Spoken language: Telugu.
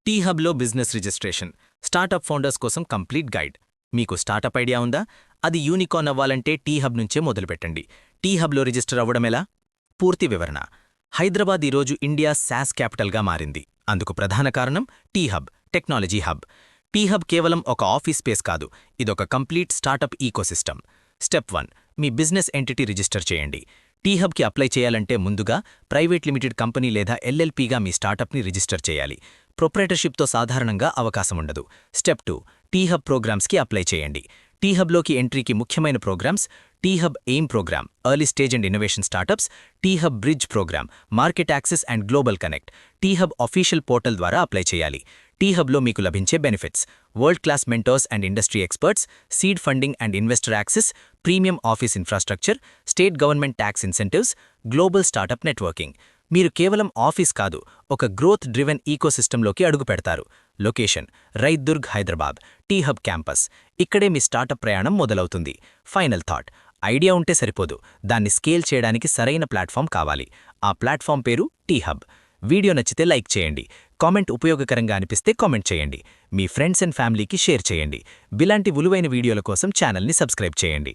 టీ హబ్లో బిజినెస్ రిజిస్ట్రేషన్, స్టార్టప్ ఫౌండర్స్ కోసం కంప్లీట్ గైడ్. మీకు స్టార్టప్ ఐడియా ఉందా? అది యూనికార్న్ అవ్వాలంటే టీ హబ్ నుంచే మొదలుపెట్టండి. Tea హబ్లో register అవ్వడమెలా? పూర్తి వివరణ. హైదరాబాద్ ఈరోజు ఇండియా శాస్ క్యాపిటల్గా మారింది. అందుకు ప్రధాన కారణం T hub, technology hub. T hub కేవలం ఒక ఆఫీస్ స్పేస్ కాదు, ఇదొక కంప్లీట్ స్టార్టప్ ఈకోసిస్టమ్. స్టెప్ 1, మీ బిజినెస్ ఎంటిటీ రిజిస్టర్ చేయండి. టీ హబ్కి అప్లై చేయాలంటే ముందుగా ప్రైవేట్ లిమిటెడ్ కంపెనీ లేదా ఎల్ఎల్పీగా మీ స్టార్టప్ని రిజిస్టర్ చేయాలి. ప్రొప్రైటర్షిప్తో సాధారణంగా అవకాశం ఉండదు. స్టెప్ 2, టీ హబ్ ప్రోగ్రామ్స్కి అప్లై చేయండి. టీ హబ్లోకి ఎంట్రీకి ముఖ్యమైన programs: T hub aim program, early stage and innovation startups; T hub bridge program, market access and global connect. T hub official portal ద్వారా అప్లై చేయాలి. టీ హబ్లో మీకు లభించే benefits: world class mentors and industry experts, seed funding and investor access, premium office infrastructure, state government tax incentives, global startup networking. మీరు కేవలం ఆఫీస్ కాదు, ఒక గ్రోత్ డ్రివెన్ ఈకోసిస్టంలోకి అడుగుపెడతారు. Location: Raidurg, Hyderabad. T hub campus. ఇక్కడే మీ స్టార్టప్ ప్రయాణం మొదలవుతుంది. ఫైనల్ థాట్: ఐడియా ఉంటే సరిపోదు, దాన్ని స్కేల్ చేయడానికి సరైన ప్లాట్ఫామ్ కావాలి. ఆ ప్లాట్ఫామ్ పేరు టీ హబ్. వీడియో నచ్చితే లైక్ చేయండి, కామెంట్ ఉపయోగకరంగా అనిపిస్తే కామెంట్ చేయండి, మీ ఫ్రెండ్స్ అండ్ ఫ్యామిలీకి షేర్ చేయండి. ఇలాంటి విలువైన వీడియోల కోసం ఛానల్ని సబ్స్క్రైబ్ చేయండి.